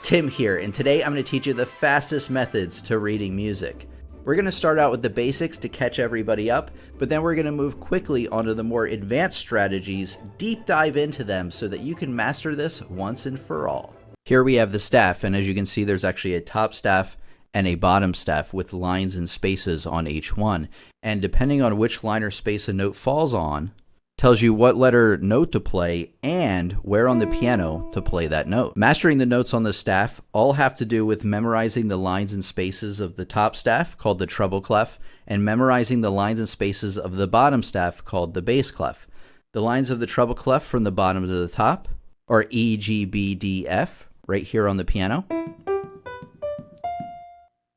Tim here, and today I'm going to teach you the fastest methods to reading music. We're going to start out with the basics to catch everybody up, but then we're going to move quickly onto the more advanced strategies, deep dive into them so that you can master this once and for all. Here we have the staff, and as you can see there's actually a top staff and a bottom staff with lines and spaces on each one. And depending on which line or space a note falls on, tells you what letter note to play and where on the piano to play that note. Mastering the notes on the staff all have to do with memorizing the lines and spaces of the top staff, called the treble clef, and memorizing the lines and spaces of the bottom staff, called the bass clef. The lines of the treble clef from the bottom to the top are E, G, B, D, F, right here on the piano.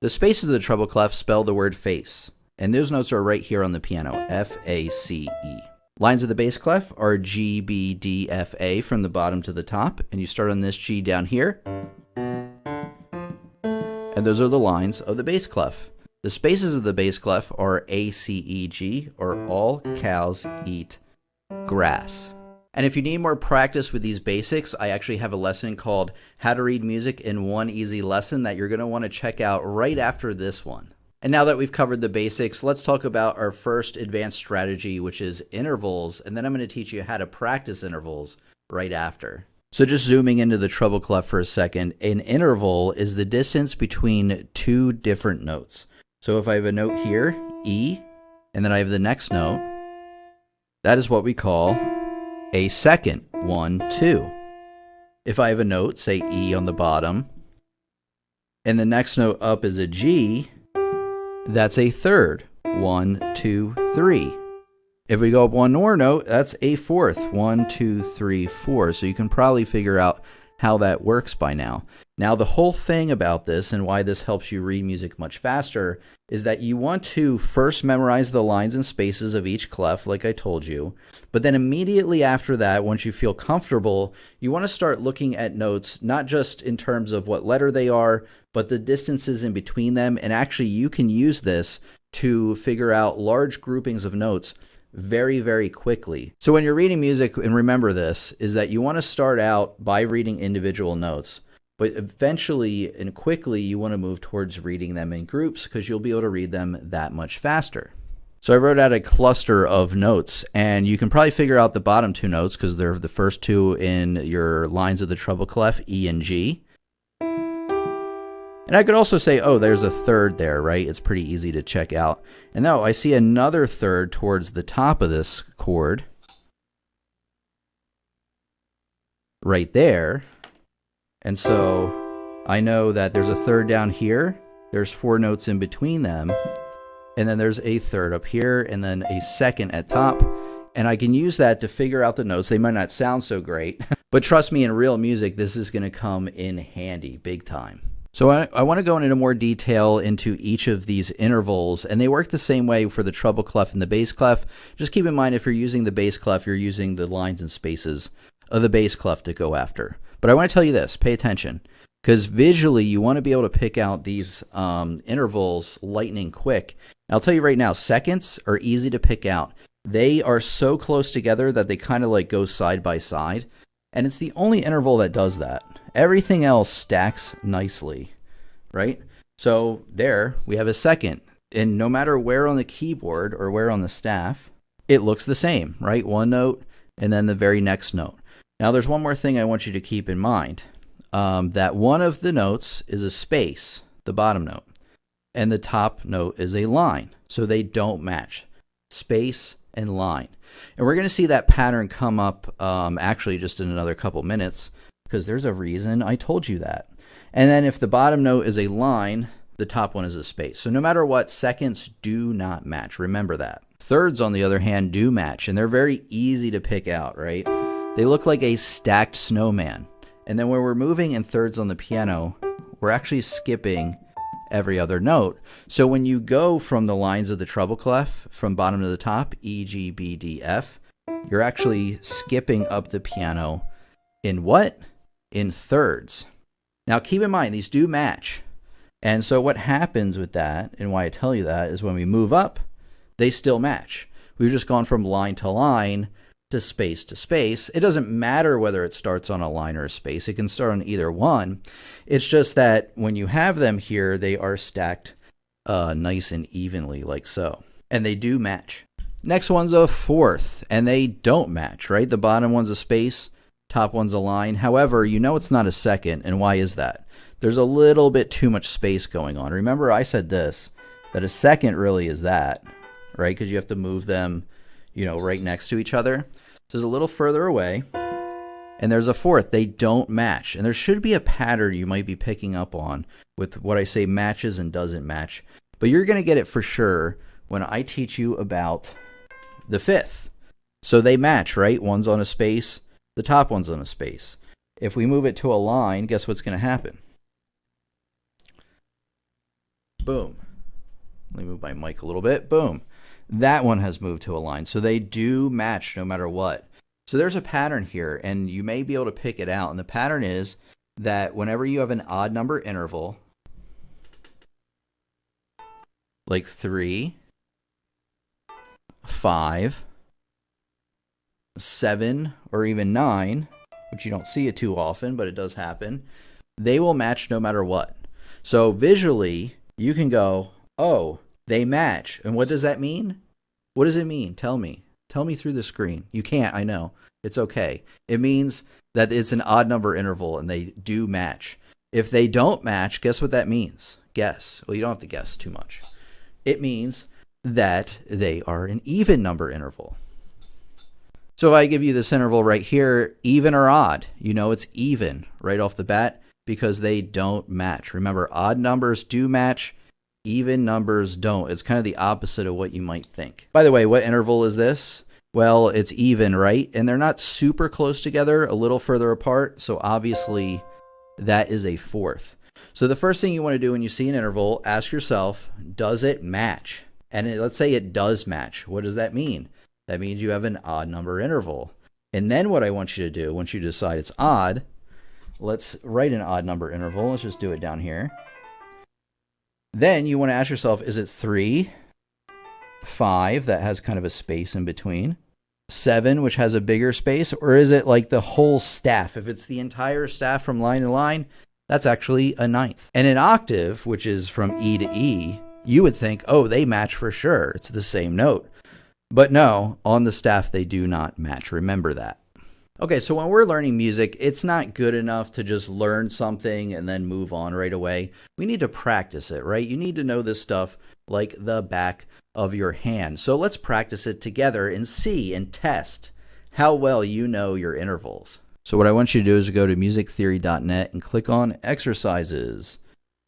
The spaces of the treble clef spell the word face, and those notes are right here on the piano, F, A, C, E. Lines of the bass clef are G, B, D, F, A from the bottom to the top, and you start on this G down here, and those are the lines of the bass clef. The spaces of the bass clef are A, C, E, G, or all cows eat grass. And if you need more practice with these basics, I actually have a lesson called How to Read Music in One Easy Lesson that you're going to want to check out right after this one. And now that we've covered the basics, let's talk about our first advanced strategy, which is intervals, and then I'm going to teach you how to practice intervals right after. So just zooming into the treble clef for a second, an interval is the distance between two different notes. So if I have a note here, E, and then I have the next note, that is what we call a second, 1, 2. If I have a note, say E on the bottom, and the next note up is a G, that's a third, 1, 2, 3. If we go up one more note, that's a fourth, 1, 2, 3, 4. So you can probably figure out how that works by now. Now the whole thing about this and why this helps you read music much faster is that you want to first memorize the lines and spaces of each clef, like I told you, but then immediately after that, once you feel comfortable, you want to start looking at notes, not just in terms of what letter they are, but the distances in between them, and actually you can use this to figure out large groupings of notes very, very quickly. So when you're reading music, and remember this, is that you want to start out by reading individual notes, but eventually and quickly you want to move towards reading them in groups because you'll be able to read them that much faster. So I wrote out a cluster of notes, and you can probably figure out the bottom two notes because they're the first two in your lines of the treble clef, E and G. And I could also say, oh, there's a third there, right? It's pretty easy to check out. And now I see another third towards the top of this chord, right there. And so I know that there's a third down here, there's 4 notes in between them, and then there's a third up here, and then a second at top. And I can use that to figure out the notes. They might not sound so great, but trust me, in real music, this is going to come in handy big time. So I want to go into more detail into each of these intervals, and they work the same way for the treble clef and the bass clef. Just keep in mind, if you're using the bass clef, you're using the lines and spaces of the bass clef to go after. But I want to tell you this, pay attention, because visually you want to be able to pick out these intervals lightning quick. And I'll tell you right now, seconds are easy to pick out. They are so close together that they kind of like go side by side, and it's the only interval that does that. Everything else stacks nicely, right? So there we have a second, and no matter where on the keyboard or where on the staff, it looks the same, right? One note and then the very next note. Now there's one more thing I want you to keep in mind, that one of the notes is a space, the bottom note, and the top note is a line, so they don't match, space and line. And we're going to see that pattern come up actually just in another couple minutes, because there's a reason I told you that. And then if the bottom note is a line, the top one is a space. So no matter what, seconds do not match. Remember that. Thirds, on the other hand, do match, and they're very easy to pick out, right? They look like a stacked snowman. And then when we're moving in thirds on the piano, we're actually skipping every other note. So when you go from the lines of the treble clef, from bottom to the top, E, G, B, D, F, you're actually skipping up the piano in what? In thirds. Now keep in mind, these do match. And so what happens with that, and why I tell you that, is when we move up, they still match. We've just gone from line to line to space to space. It doesn't matter whether it starts on a line or a space. It can start on either one. It's just that when you have them here, they are stacked nice and evenly like so. And they do match. Next one's a fourth, and they don't match, right? The bottom one's a space, top one's a line. However, you know it's not a second, and why is that? There's a little bit too much space going on. Remember I said this, that a second really is that, right? Because you have to move them, you know, right next to each other. So it's a little further away. And there's a fourth. They don't match. And there should be a pattern you might be picking up on with what I say matches and doesn't match. But you're going to get it for sure when I teach you about the fifth. So they match, right? One's on a space. The top one's on a space. If we move it to a line, guess what's going to happen? Boom. Let me move my mic a little bit. Boom. That one has moved to a line. So they do match no matter what. So there's a pattern here, and you may be able to pick it out. And the pattern is that whenever you have an odd number interval, like 3, 5, 7, or even 9, which you don't see it too often, but it does happen, they will match no matter what. So visually, you can go, oh, they match. And what does that mean? What does it mean? Tell me. Tell me through the screen. You can't, I know. It's okay. It means that it's an odd number interval and they do match. If they don't match, guess what that means? Guess. Well, you don't have to guess too much. It means that they are an even number interval. So if I give you this interval right here, even or odd, you know it's even right off the bat because they don't match. Remember, odd numbers do match. Even numbers don't. It's kind of the opposite of what you might think. By the way, what interval is this? Well, it's even, right? And they're not super close together, a little further apart. So obviously that is a fourth. So the first thing you want to do when you see an interval, ask yourself, does it match? And let's say it does match. What does that mean? That means you have an odd number interval. And then what I want you to do, once you decide it's odd, let's write an odd number interval. Let's just do it down here. Then you want to ask yourself, is it 3, 5, that has kind of a space in between, 7, which has a bigger space, or is it like the whole staff? If it's the entire staff from line to line, that's actually a ninth. And an octave, which is from E to E, you would think, oh, they match for sure. It's the same note. But no, on the staff, they do not match. Remember that. Okay, so when we're learning music, it's not good enough to just learn something and then move on right away. We need to practice it, right? You need to know this stuff like the back of your hand. So let's practice it together and see and test how well you know your intervals. So what I want you to do is go to musictheory.net and click on exercises.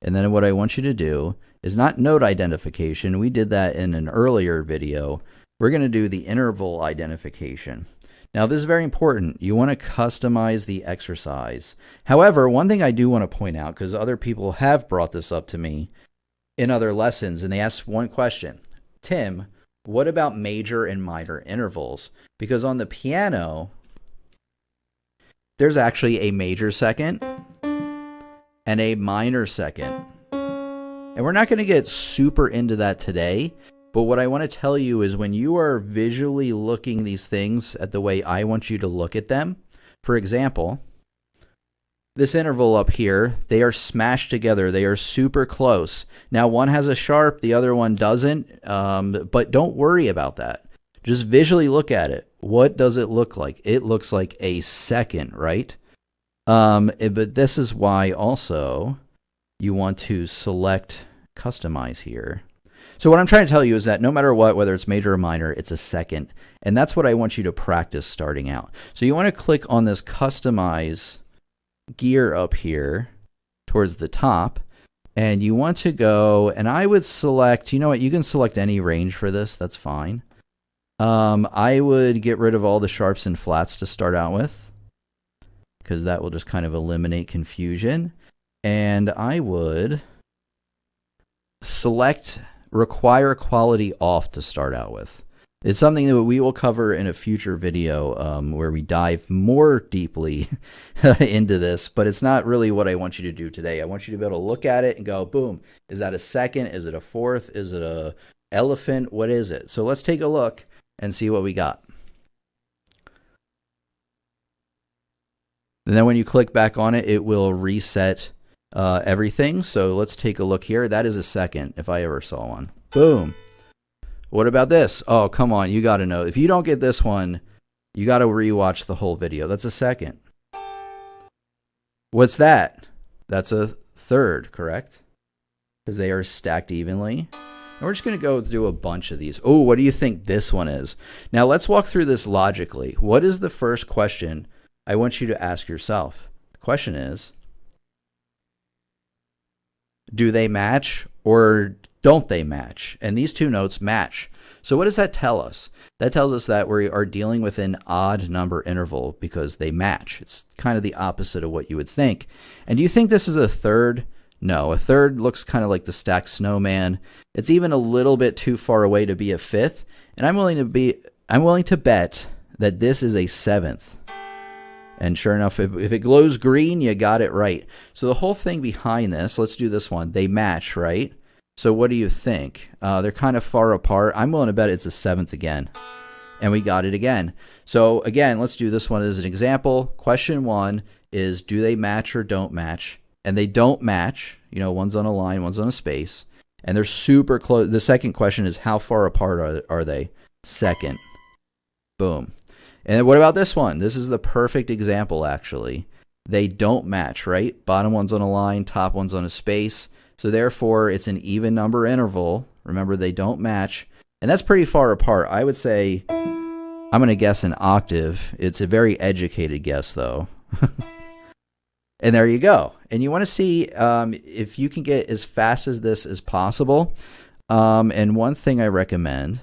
And then what I want you to do is not note identification. We did that in an earlier video. We're going to do the interval identification. Now, this is very important. You want to customize the exercise. However, one thing I do want to point out, because other people have brought this up to me in other lessons, and they asked one question. Tim, what about major and minor intervals? Because on the piano, there's actually a major second and a minor second. And we're not going to get super into that today. But what I want to tell you is when you are visually looking these things at the way I want you to look at them, for example, this interval up here, they are smashed together. They are super close. Now, one has a sharp, the other one doesn't, but don't worry about that. Just visually look at it. What does it look like? It looks like a second, right? But this is why also you want to select customize here. So what I'm trying to tell you is that no matter what, whether it's major or minor, it's a second. And that's what I want you to practice starting out. So you want to click on this customize gear up here towards the top. And you want to go, and I would select, you know what, you can select any range for this. That's fine. I would get rid of all the sharps and flats to start out with, because that will just kind of eliminate confusion. And I would select require quality off to start out with. It's something that we will cover in a future video where we dive more deeply into this, but it's not really what I want you to do today. I want you to be able to look at it and go, boom, is that a second? Is it a fourth? Is it a elephant? What is it? So let's take a look and see what we got. And then when you click back on it, it will reset everything. So let's take a look here. That is a second if I ever saw one. Boom. What about this? Oh, come on. You got to know. If you don't get this one, you got to rewatch the whole video. That's a second. What's that? That's a third, correct? Because they are stacked evenly. And we're just going to go do a bunch of these. Oh, what do you think this one is? Now, let's walk through this logically. What is the first question I want you to ask yourself? The question is, do they match or don't they match? And these two notes match. So what does that tell us? That tells us that we are dealing with an odd number interval because they match. It's kind of the opposite of what you would think. And do you think this is a third? No, a third looks kind of like the stacked snowman. It's even a little bit too far away to be a fifth. And I'm willing to bet that this is a seventh. And sure enough, if it glows green, you got it right. So the whole thing behind this, let's do this one. They match, right? So what do you think? They're kind of far apart. I'm willing to bet it's a seventh again. And we got it again. So again, let's do this one as an example. Question one is, do they match or don't match? And they don't match. You know, one's on a line, one's on a space. And they're super close. The second question is, how far apart are they? Second. Boom. And what about this one? This is the perfect example, actually. They don't match, right? Bottom one's on a line, top one's on a space. So therefore, it's an even number interval. Remember, they don't match. And that's pretty far apart. I would say, I'm going to guess an octave. It's a very educated guess, though. And there you go. And you want to see if you can get as fast as this as possible. And one thing I recommend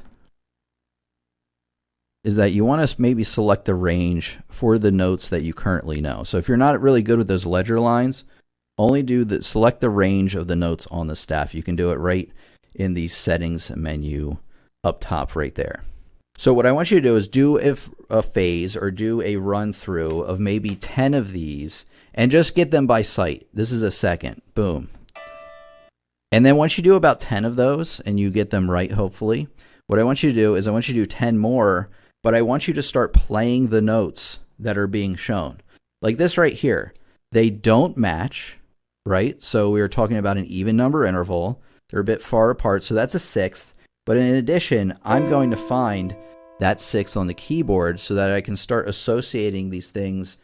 is that you want to maybe select the range for the notes that you currently know. So if you're not really good with those ledger lines, only select the range of the notes on the staff. You can do it right in the settings menu up top right there. So what I want you to do is do a phase or do a run through of maybe 10 of these and just get them by sight. This is a second. Boom. And then once you do about 10 of those and you get them right, hopefully, what I want you to do is I want you to do 10 more, but I want you to start playing the notes that are being shown. Like this right here. They don't match, right? So we were talking about an even number interval. They're a bit far apart, so that's a sixth. But in addition, I'm going to find that sixth on the keyboard so that I can start associating these things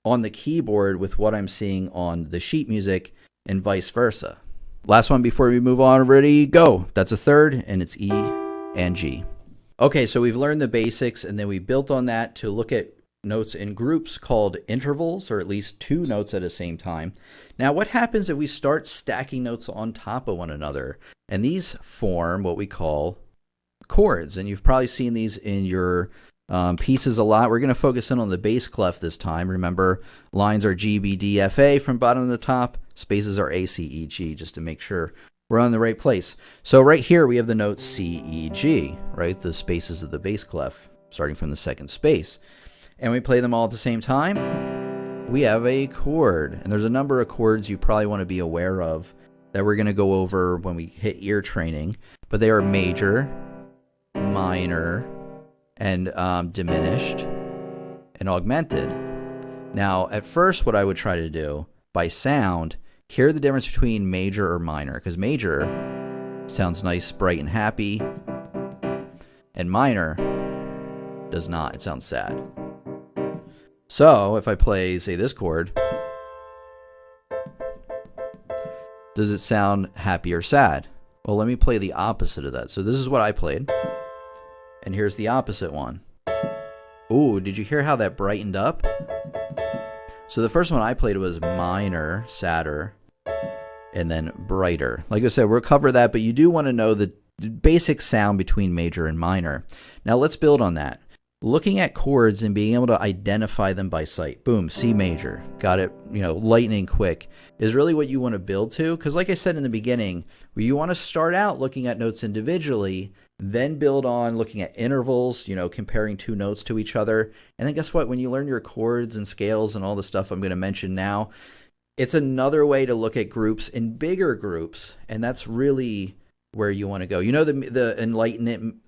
on the keyboard with what I'm seeing on the sheet music and vice versa. Last one before we move on, ready, go. That's a third, and it's E and G. Okay, so we've learned the basics, and then we built on that to look at notes in groups called intervals, or at least two notes at the same time. Now, what happens if we start stacking notes on top of one another? And these form what we call chords, and you've probably seen these in your pieces a lot. We're going to focus in on the bass clef this time. Remember, lines are G, B, D, F, A from bottom to top. Spaces are A, C, E, G, just to make sure we're on the right place. So right here we have the note C, E, G, right? The spaces of the bass clef, starting from the second space. And we play them all at the same time. We have a chord. And there's a number of chords you probably want to be aware of that we're going to go over when we hit ear training. But they are major, minor, and diminished, and augmented. Now, at first, what I would try to do, by sound, hear the difference between major or minor, because major sounds nice, bright, and happy, and minor does not. It sounds sad. So, if I play, say, this chord, does it sound happy or sad? Well, let me play the opposite of that. So this is what I played. And here's the opposite one. Ooh, did you hear how that brightened up? So the first one I played was minor, sadder, and then brighter. Like I said, we'll cover that, but you do want to know the basic sound between major and minor. Now let's build on that. Looking at chords and being able to identify them by sight. Boom, C major. Got it, lightning quick is really what you want to build to. Because like I said in the beginning, you want to start out looking at notes individually, then build on looking at intervals, comparing two notes to each other. And then guess what? When you learn your chords and scales and all the stuff I'm going to mention now, it's another way to look at groups in bigger groups. And that's really where you want to go. The enlightenment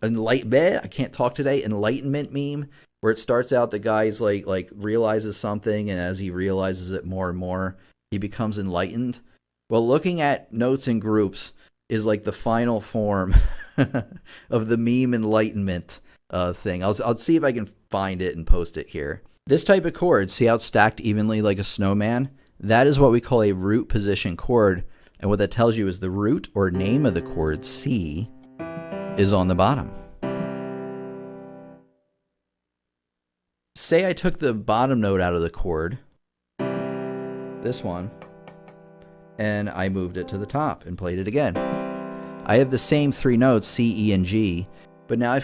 I can't talk today, enlightenment meme where it starts out the guy's like realizes something, and as he realizes it more and more, he becomes enlightened. Well, looking at notes in groups is like the final form of the meme enlightenment thing. I'll see if I can find it and post it here. This type of chord, see how it's stacked evenly like a snowman? That is what we call a root position chord. And what that tells you is the root or name of the chord, C, is on the bottom. Say I took the bottom note out of the chord, this one, and I moved it to the top and played it again. I have the same three notes, C, E, and G, but now I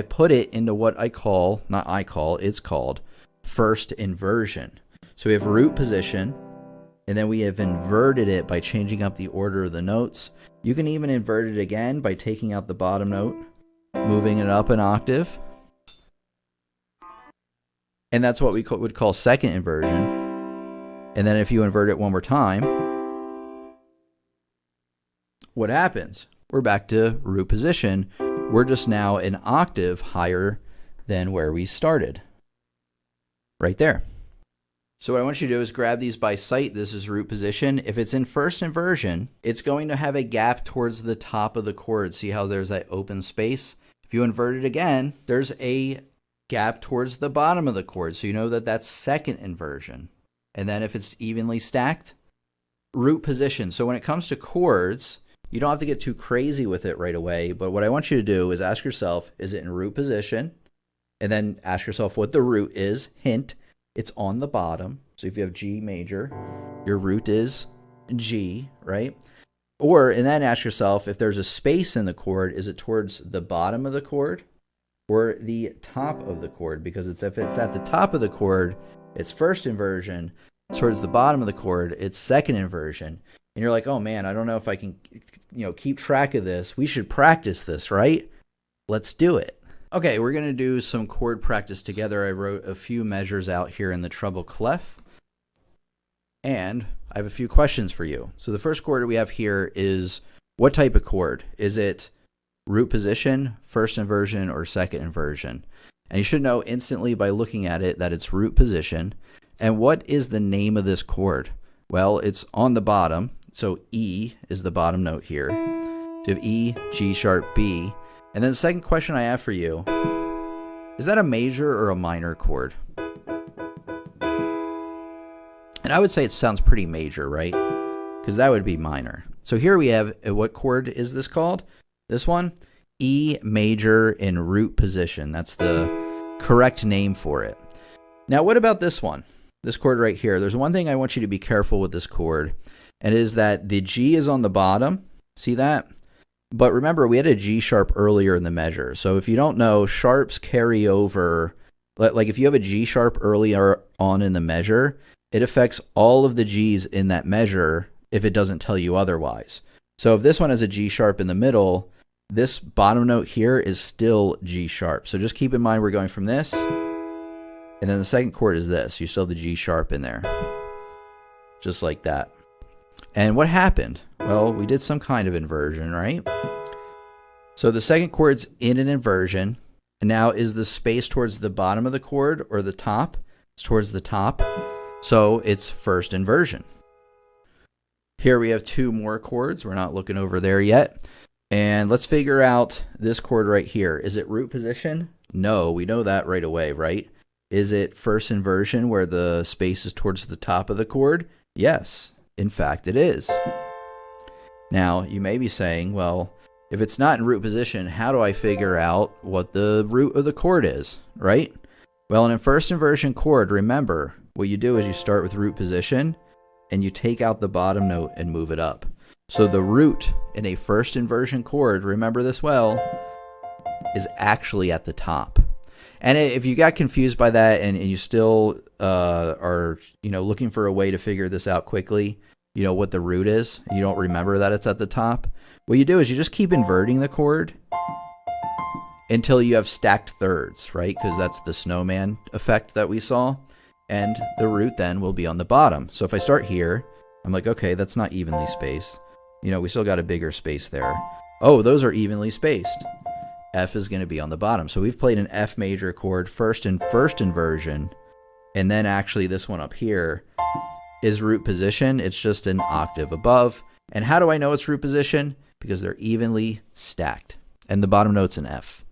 put it into what it's called first inversion. So we have root position, and then we have inverted it by changing up the order of the notes. You can even invert it again by taking out the bottom note, moving it up an octave, and that's what we would call second inversion. And then if you invert it one more time, what happens? We're back to root position. We're just now an octave higher than where we started. Right there. So what I want you to do is grab these by sight. This is root position. If it's in first inversion, it's going to have a gap towards the top of the chord. See how there's that open space? If you invert it again, there's a gap towards the bottom of the chord. So you know that that's second inversion. And then if it's evenly stacked, root position. So when it comes to chords, you don't have to get too crazy with it right away. But what I want you to do is ask yourself, is it in root position? And then ask yourself what the root is. Hint, it's on the bottom. So if you have G major, your root is G, right? And then ask yourself, if there's a space in the chord, is it towards the bottom of the chord or the top of the chord? Because if it's at the top of the chord, it's first inversion. Towards the bottom of the chord, it's second inversion. And you're like, oh man, I don't know if I can, keep track of this. We should practice this, right? Let's do it. Okay, we're going to do some chord practice together. I wrote a few measures out here in the treble clef. And I have a few questions for you. So the first chord we have here is, what type of chord? Is it root position, first inversion, or second inversion? And you should know instantly by looking at it that it's root position. And what is the name of this chord? Well, it's on the bottom. So E is the bottom note here. So you have E, G sharp, B. And then the second question I have for you, is that a major or a minor chord? And I would say it sounds pretty major, right? Because that would be minor. So here we have, what chord is this called? This one, E major in root position. That's the correct name for it. Now, what about this one? This chord right here. There's one thing I want you to be careful with this chord, and it is that the G is on the bottom. See that? But remember, we had a G sharp earlier in the measure. So if you don't know, sharps carry over. Like if you have a G sharp earlier on in the measure, it affects all of the G's in that measure if it doesn't tell you otherwise. So if this one has a G sharp in the middle, this bottom note here is still G sharp. So just keep in mind we're going from this, and then the second chord is this. You still have the G sharp in there. Just like that. And what happened? Well, we did some kind of inversion, right? So the second chord's in an inversion. And now is the space towards the bottom of the chord or the top? It's towards the top. So it's first inversion. Here we have two more chords. We're not looking over there yet. And let's figure out this chord right here. Is it root position? No, we know that right away, right? Is it first inversion where the space is towards the top of the chord? Yes. In fact, it is. Now, you may be saying, well, if it's not in root position, how do I figure out what the root of the chord is, right? Well, in a first inversion chord, remember, what you do is you start with root position, and you take out the bottom note and move it up. So the root in a first inversion chord, remember this well, is actually at the top. And if you got confused by that and you still are looking for a way to figure this out quickly, what the root is, you don't remember that it's at the top, what you do is you just keep inverting the chord until you have stacked thirds, right? Because that's the snowman effect that we saw. And the root then will be on the bottom. So if I start here, I'm like, okay, that's not evenly spaced. We still got a bigger space there. Oh, those are evenly spaced. F is going to be on the bottom. So we've played an F major chord first in first inversion, and then actually this one up here is root position. It's just an octave above. And how do I know it's root position? Because they're evenly stacked. And the bottom note's an F,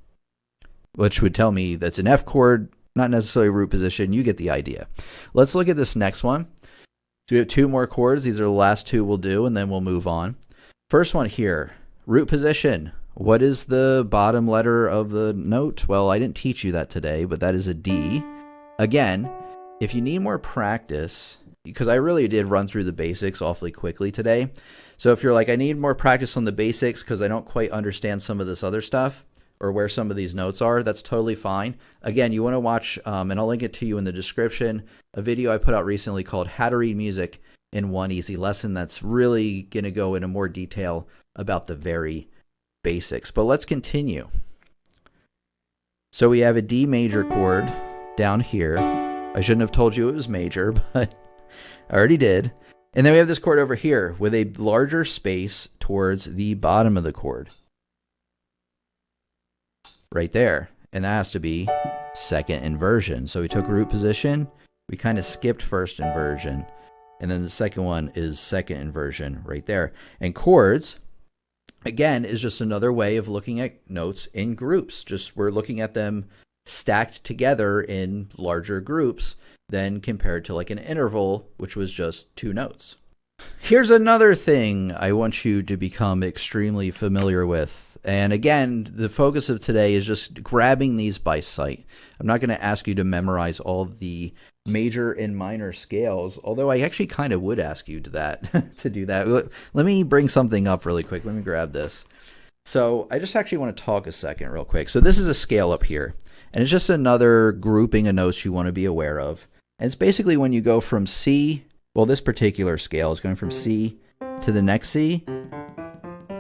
which would tell me that's an F chord, not necessarily root position. You get the idea. Let's look at this next one. So we have two more chords. These are the last two we'll do, and then we'll move on. First one here, root position. What is the bottom letter of the note? Well, I didn't teach you that today, but that is a D. Again, if you need more practice, because I really did run through the basics awfully quickly today. So if you're like, I need more practice on the basics because I don't quite understand some of this other stuff or where some of these notes are, that's totally fine. Again, you want to watch, and I'll link it to you in the description, a video I put out recently called How to Read Music in One Easy Lesson. That's really going to go into more detail about the very basics. But let's continue. So we have a D major chord down here. I shouldn't have told you it was major, but I already did. And then we have this chord over here with a larger space towards the bottom of the chord. Right there. And that has to be second inversion. So we took root position. We kind of skipped first inversion. And then the second one is second inversion right there. And chords, again, is just another way of looking at notes in groups. Just we're looking at them stacked together in larger groups than compared to like an interval, which was just two notes. Here's another thing I want you to become extremely familiar with. And again, the focus of today is just grabbing these by sight. I'm not going to ask you to memorize all the major and minor scales, although I actually kind of would ask you to do that. Let me bring something up really quick. Let me grab this. So I just actually want to talk a second real quick. So this is a scale up here, and it's just another grouping of notes you want to be aware of. And it's basically when you go from C, well, this particular scale is going from C to the next C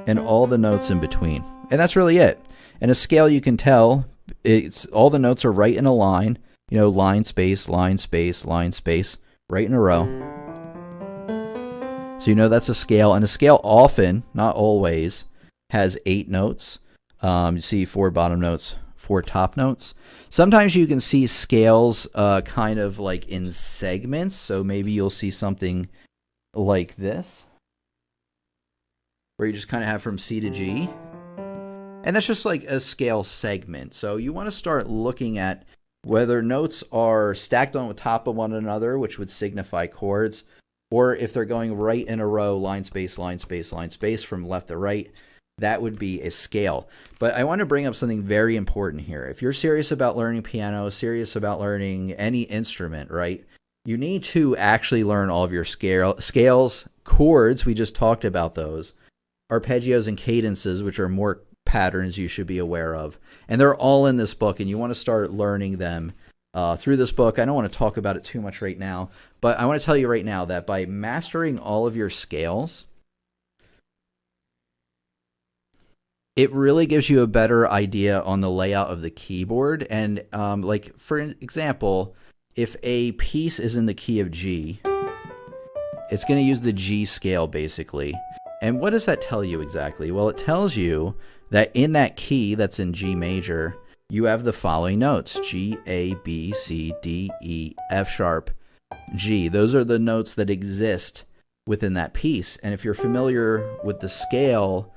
and all the notes in between. And that's really it. And a scale, you can tell, it's all the notes are right in a line, you know, line, space, line, space, line, space, right in a row. So you know that's a scale. And a scale often, not always, has 8 notes. You see 4 bottom notes, 4 top notes. Sometimes you can see scales kind of like in segments. So maybe you'll see something like this, where you just kind of have from C to G. And that's just like a scale segment. So you want to start looking at whether notes are stacked on top of one another, which would signify chords, or if they're going right in a row, line, space, line, space, line, space, from left to right. That would be a scale. But I want to bring up something very important here. If you're serious about learning piano, serious about learning any instrument, right, you need to actually learn all of your scales, chords, we just talked about those, arpeggios and cadences, which are more patterns you should be aware of. And they're all in this book, and you want to start learning them through this book. I don't want to talk about it too much right now, but I want to tell you right now that by mastering all of your scales, it really gives you a better idea on the layout of the keyboard. And like, for example, if a piece is in the key of G, it's going to use the G scale basically. And what does that tell you exactly? Well, it tells you that in that key that's in G major, you have the following notes: G, A, B, C, D, E, F sharp, G. Those are the notes that exist within that piece. And if you're familiar with the scale,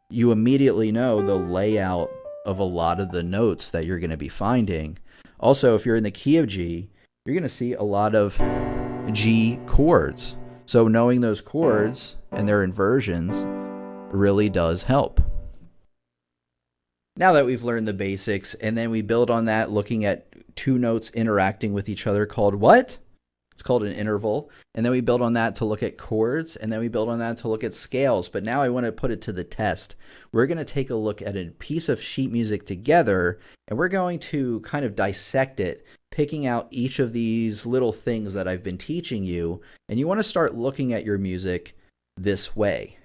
you immediately know the layout of a lot of the notes that you're going to be finding. Also, if you're in the key of G, you're going to see a lot of G chords. So knowing those chords and their inversions really does help. Now that we've learned the basics, and then we build on that looking at 2 notes interacting with each other called what? It's called an interval. And then we build on that to look at chords, and then we build on that to look at scales. But now I want to put it to the test. We're going to take a look at a piece of sheet music together, and we're going to kind of dissect it, picking out each of these little things that I've been teaching you. And you want to start looking at your music this way.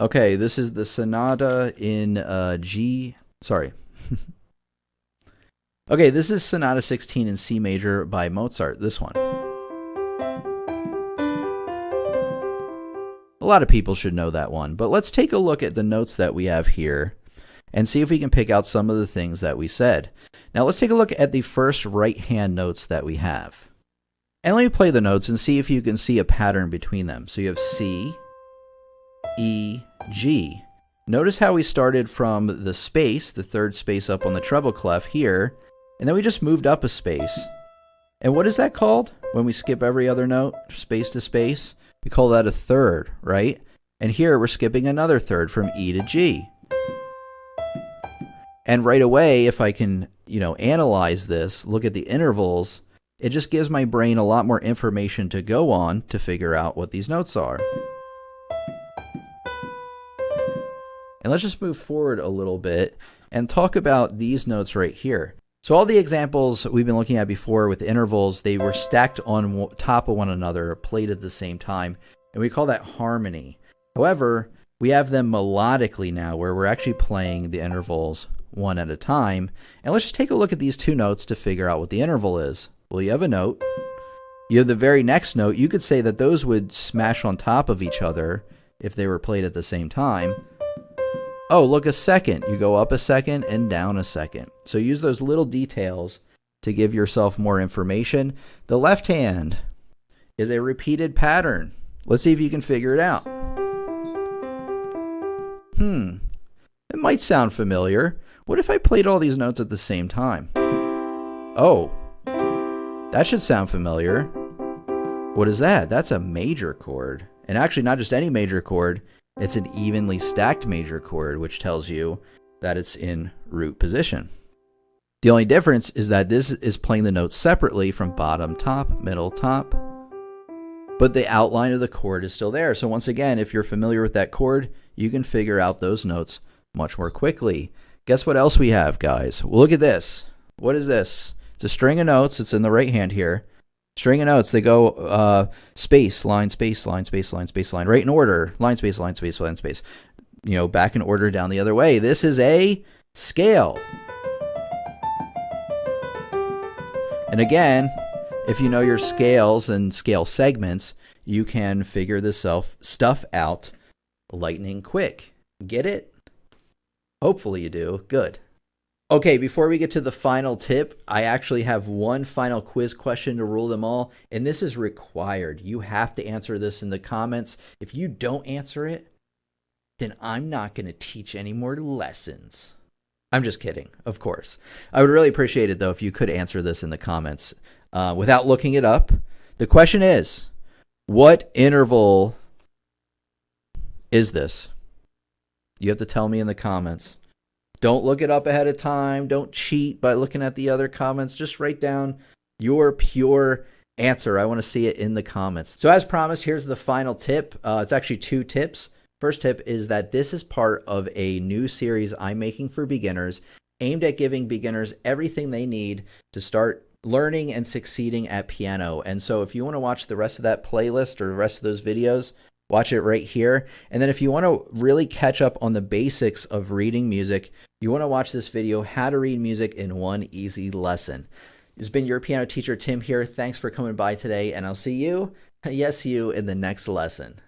Okay, this is the sonata in G. Sorry. Okay, this is Sonata 16 in C major by Mozart, this one. A lot of people should know that one, but let's take a look at the notes that we have here. and see if we can pick out some of the things that we said. Now let's take a look at the first right-hand notes that we have. And let me play the notes and see if you can see a pattern between them. So you have C, E, G. Notice how we started from the space, the third space up on the treble clef here, and then we just moved up a space. And what is that called when we skip every other note, space to space? We call that a third, right? And here we're skipping another third from E to G. And right away, if I can, analyze this, look at the intervals, it just gives my brain a lot more information to go on to figure out what these notes are. And let's just move forward a little bit and talk about these notes right here. So all the examples we've been looking at before with the intervals, they were stacked on top of one another, played at the same time, and we call that harmony. However, we have them melodically now, where we're actually playing the intervals one at a time. And let's just take a look at these two notes to figure out what the interval is. Well, you have a note. You have the very next note. You could say that those would smash on top of each other if they were played at the same time. Oh, look, a second. You go up a second and down a second. So use those little details to give yourself more information. The left hand is a repeated pattern. Let's see if you can figure it out. It might sound familiar. What if I played all these notes at the same time? Oh, that should sound familiar. What is that? That's a major chord. And actually, not just any major chord. It's an evenly stacked major chord, which tells you that it's in root position. The only difference is that this is playing the notes separately from bottom, top, middle, top. But the outline of the chord is still there. So once again, if you're familiar with that chord, you can figure out those notes much more quickly. Guess what else we have, guys? Well, look at this. What is this? It's a string of notes. It's in the right hand here. String of notes. They go space, line, space, line, space, line, space, line, right in order. Line, space, line, space, line, space. Back in order down the other way. This is a scale. And again, if you know your scales and scale segments, you can figure this stuff out lightning quick. Get it? Hopefully you do. Good. Okay, before we get to the final tip, I actually have one final quiz question to rule them all, and this is required. You have to answer this in the comments. If you don't answer it, then I'm not going to teach any more lessons. I'm just kidding, of course. I would really appreciate it, though, if you could answer this in the comments without looking it up. The question is, what interval is this? You have to tell me in the comments. Don't look it up ahead of time. Don't cheat by looking at the other comments. Just write down your pure answer. I want to see it in the comments. So as promised, here's the final tip. It's actually two tips. First tip is that this is part of a new series I'm making for beginners, aimed at giving beginners everything they need to start learning and succeeding at piano. And so if you want to watch the rest of that playlist or the rest of those videos, watch it right here. And then if you want to really catch up on the basics of reading music, you want to watch this video, How to Read Music in One Easy Lesson. It's been your piano teacher, Tim here. Thanks for coming by today, and I'll see you, yes, you, in the next lesson.